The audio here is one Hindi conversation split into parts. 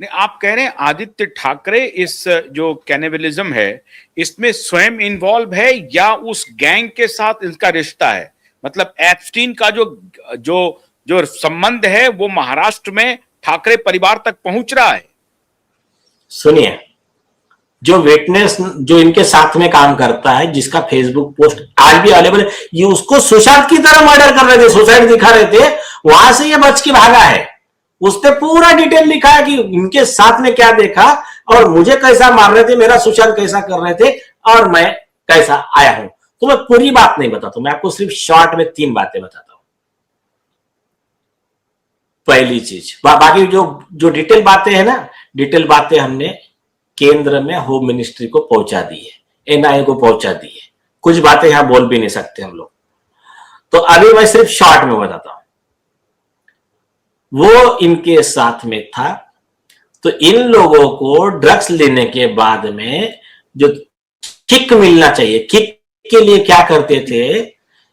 नहीं, आप कह रहे हैं आदित्य ठाकरे इस जो कैनिबलिज्म है इसमें स्वयं इन्वॉल्व है या उस गैंग के साथ इसका रिश्ता है? मतलब एप्स्टीन का जो जो जो संबंध है वो महाराष्ट्र में ठाकरे परिवार तक पहुंच रहा है। सुनिए, जो विटनेस जो इनके साथ में काम करता है, जिसका फेसबुक पोस्ट आज भी अवेलेबल है, ये उसको सुशांत की तरह मर्डर कर रहे थे, सुसाइड दिखा रहे थे, वहां से ये बच के भागा है। उसने पूरा डिटेल लिखा है कि इनके साथ में क्या देखा और मुझे कैसा मार रहे थे, मेरा सुशांत कैसा कर रहे थे और मैं कैसा आया हूं। तो मैं पूरी बात नहीं बताता, मैं आपको सिर्फ शॉर्ट में 3 बातें बताता हूं। पहली चीज, बाकी जो डिटेल बातें हैं ना, डिटेल बातें हमने केंद्र में होम मिनिस्ट्री को पहुंचा दी है, एनआईए को पहुंचा दी है। कुछ बातें यहां बोल भी नहीं सकते हम लोग, तो अभी मैं सिर्फ शॉर्ट में बताता हूं। वो इनके साथ में था, तो इन लोगों को ड्रग्स लेने के बाद में जो किक मिलना चाहिए, किक के लिए क्या करते थे,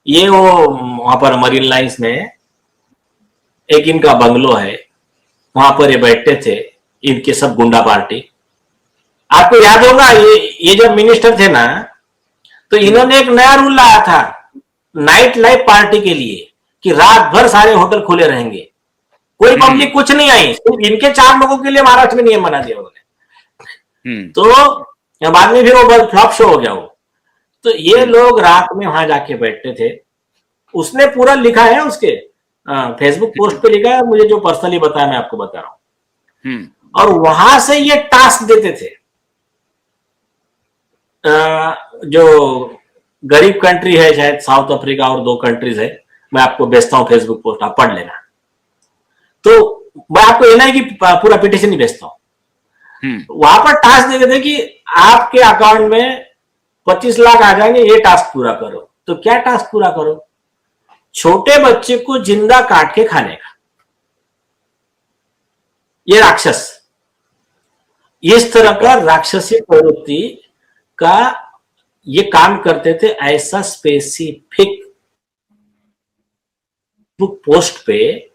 ये वो वहां पर मरीन लाइंस में एक इनका बंगलो है, वहां पर ये बैठते थे, इनके सब गुंडा पार्टी। आपको याद होगा ये जब मिनिस्टर थे ना, तो इन्होंने एक नया रूल लाया था नाइट लाइफ पार्टी के लिए कि रात भर सारे होटल खुले रहेंगे, कोई पब्लिक कुछ नहीं आई, सिर्फ इनके 4 लोगों के लिए महाराष्ट्र में नियम बना दिया उन्होंने। तो बाद में फिर वो फ्लॉप शो हो गया वो। तो ये लोग रात में वहां जाके बैठते थे, उसने पूरा लिखा है, उसके फेसबुक पोस्ट पे लिखा है, मुझे जो पर्सनली बताया मैं आपको बता रहा हूं। और वहां से ये टास्क देते थे, जो गरीब कंट्री है शायद साउथ अफ्रीका और 2 कंट्रीज है, मैं आपको भेजता हूं फेसबुक पोस्ट, आप पढ़ लेना। तो मैं आपको एनआई की पूरा पिटिशन ही भेजता हूं। वहां पर टास्क देते थे कि आपके अकाउंट में 25 लाख आ जाएंगे, ये टास्क पूरा करो। तो क्या टास्क पूरा करो? छोटे बच्चे को जिंदा काट के खाने का। ये राक्षस, इस तरह का राक्षसी प्रवृत्ति का ये काम करते थे। ऐसा स्पेसिफिक बुक पोस्ट पे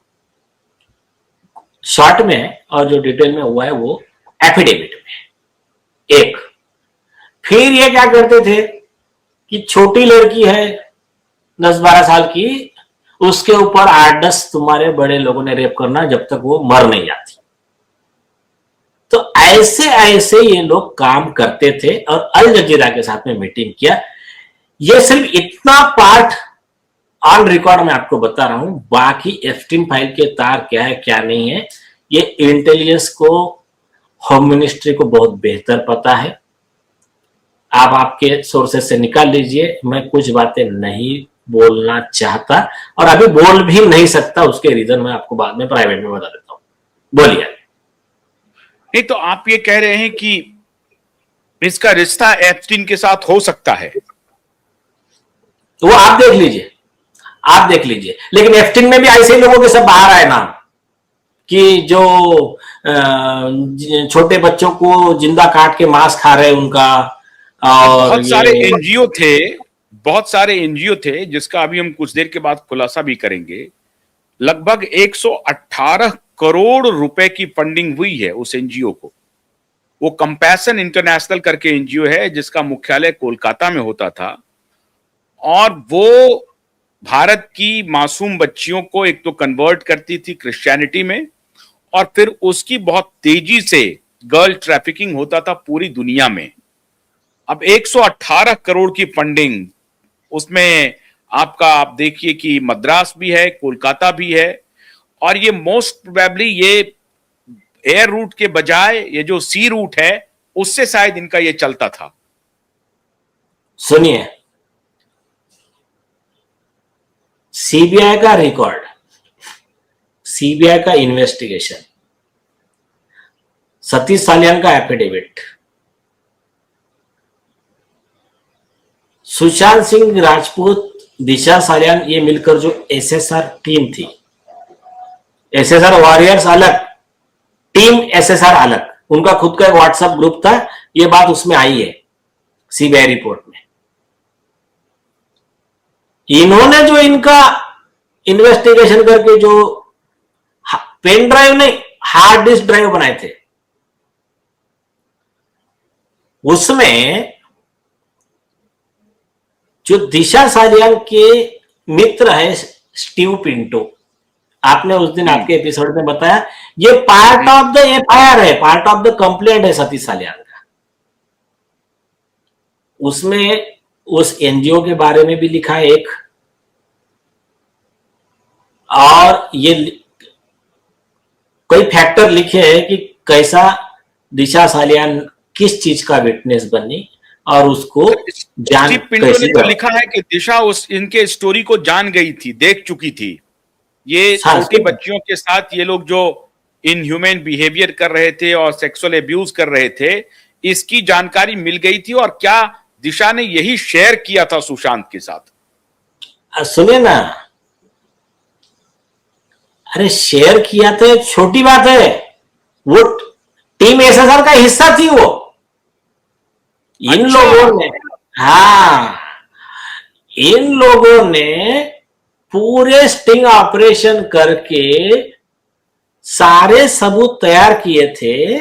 शॉर्ट में और जो डिटेल में हुआ है वो एफिडेविट में। एक फिर ये क्या करते थे कि छोटी लड़की है 10-12 साल की, उसके ऊपर 8-10 तुम्हारे बड़े लोगों ने रेप करना जब तक वो मर नहीं जाती। तो ऐसे ऐसे ये लोग काम करते थे और अल जजीरा के साथ में मीटिंग किया। ये सिर्फ इतना पार्ट ऑन रिकॉर्ड मैं आपको बता रहा हूं, बाकी एप्स्टीन फाइल के तार क्या है क्या नहीं है ये इंटेलिजेंस को, होम मिनिस्ट्री को बहुत बेहतर पता है। आप आपके सोर्सेस से निकाल लीजिए, मैं कुछ बातें नहीं बोलना चाहता और अभी बोल भी नहीं सकता, उसके रीजन मैं आपको बाद में प्राइवेट में बता देता हूं। बोलिए। नहीं, तो आप ये कह रहे हैं कि इसका रिश्ता एप्स्टीन के साथ हो सकता है? तो वो आप देख लीजिए, आप देख लीजिए। लेकिन एप्स्टीन में भी ऐसे ही लोगों के सब बाहर आए नाम कि जो छोटे बच्चों को जिंदा काट के मांस खा रहे उनका। और बहुत सारे एनजीओ थे, बहुत सारे एनजीओ थे जिसका अभी हम कुछ देर के बाद खुलासा भी करेंगे। लगभग 118 करोड़ रुपए की फंडिंग हुई है उस एनजीओ को। वो कंपैशन इंटरनेशनल करके एनजीओ है जिसका मुख्यालय कोलकाता में होता था, और वो भारत की मासूम बच्चियों को एक तो कन्वर्ट करती थी क्रिश्चियनिटी में, और फिर उसकी बहुत तेजी से गर्ल ट्रैफिकिंग होता था पूरी दुनिया में। अब 118 करोड़ की फंडिंग, उसमें आपका आप देखिए कि मद्रास भी है, कोलकाता भी है, और ये मोस्ट प्रोबेबली ये एयर रूट के बजाय ये जो सी रूट है उससे शायद इनका ये चलता था। सुनिए, सीबीआई का रिकॉर्ड, सीबीआई का इन्वेस्टिगेशन, सतीश सालियान का एफिडेविट, सुशांत सिंह राजपूत, दिशा सालियान, ये मिलकर जो एसएसआर टीम थी, एसएसआर वॉरियर्स अलग, टीम एसएसआर अलग, उनका खुद का एक व्हाट्सएप ग्रुप था, ये बात उसमें आई है सीबीआई रिपोर्ट में। इन्होंने जो इनका इन्वेस्टिगेशन करके जो पेन ड्राइव नहीं हार्ड डिस्क ड्राइव बनाए थे, उसमें जो दिशा सालियान के मित्र है स्टीव पिंटो, आपने उस दिन आपके एपिसोड में बताया, ये पार्ट ऑफ द एफआईआर है, पार्ट ऑफ द कंप्लेंट है सतीश सालियान का। उसमें उस एनजीओ के बारे में भी लिखा है एक, और ये कई फैक्टर लिखे हैं कि कैसा दिशा सालियान किस चीज का विटनेस बनी और उसको जान स्टीव पिंटो ने तो लिखा है कि दिशा उस इनके स्टोरी को जान गई थी, देख चुकी थी। ये छोटी बच्चियों के साथ ये लोग जो इनह्यूमन बिहेवियर कर रहे थे और सेक्सुअल एब्यूज कर रहे थे, इसकी जानकारी मिल गई थी, और क्या दिशा ने यही शेयर किया था सुशांत के साथ। सुनिए ना, अरे शेयर किया तो छोटी बात है, वो टीम एसएसआर का हिस्सा थी वो। इन लोगों ने, हाँ, इन लोगों ने पूरे स्टिंग ऑपरेशन करके सारे सबूत तैयार किए थे,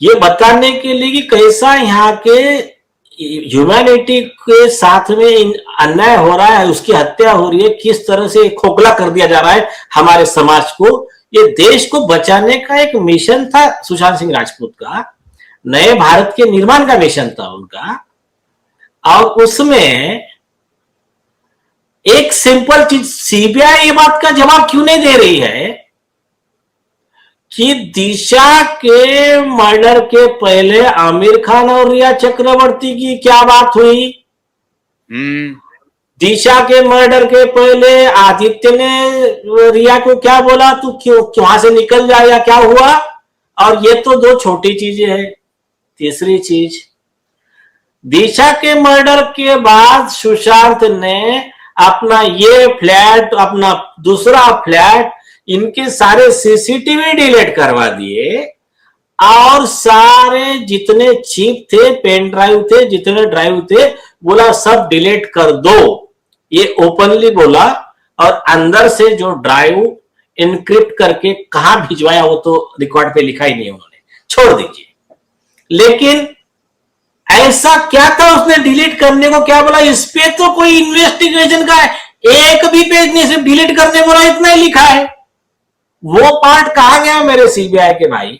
ये बताने के लिए कि कैसा यहाँ के ह्यूमैनिटी के साथ में अन्याय हो रहा है, उसकी हत्या हो रही है, किस तरह से खोखला कर दिया जा रहा है हमारे समाज को। ये देश को बचाने का एक मिशन था सुशांत सिंह राजपूत का, नए भारत के निर्माण का मिशन था उनका। और उसमें एक सिंपल चीज, सीबीआई ये बात का जवाब क्यों नहीं दे रही है कि दिशा के मर्डर के पहले आमिर खान और रिया चक्रवर्ती की क्या बात हुई, दिशा के मर्डर के पहले आदित्य ने रिया को क्या बोला, तू क्यों वहां से निकल जा, या क्या हुआ। और ये तो दो छोटी चीजें हैं। तीसरी चीज, दिशा के मर्डर के बाद सुशांत ने अपना ये फ्लैट, अपना दूसरा फ्लैट, इनके सारे सीसीटीवी डिलीट करवा दिए, और सारे जितने चिप थे, पेन ड्राइव थे, जितने ड्राइव थे, बोला सब डिलीट कर दो, ये ओपनली बोला। और अंदर से जो ड्राइव इनक्रिप्ट करके कहां भिजवाया वो तो रिकॉर्ड पे लिखा ही नहीं उन्होंने, छोड़ दीजिए। लेकिन ऐसा क्या था उसने डिलीट करने को, क्या बोला, इस पे तो कोई इन्वेस्टिगेशन का एक भी पेज नहीं, सिर्फ डिलीट करने बोला, इतना ही लिखा है। वो पार्ट कहां गया मेरे सीबीआई के भाई।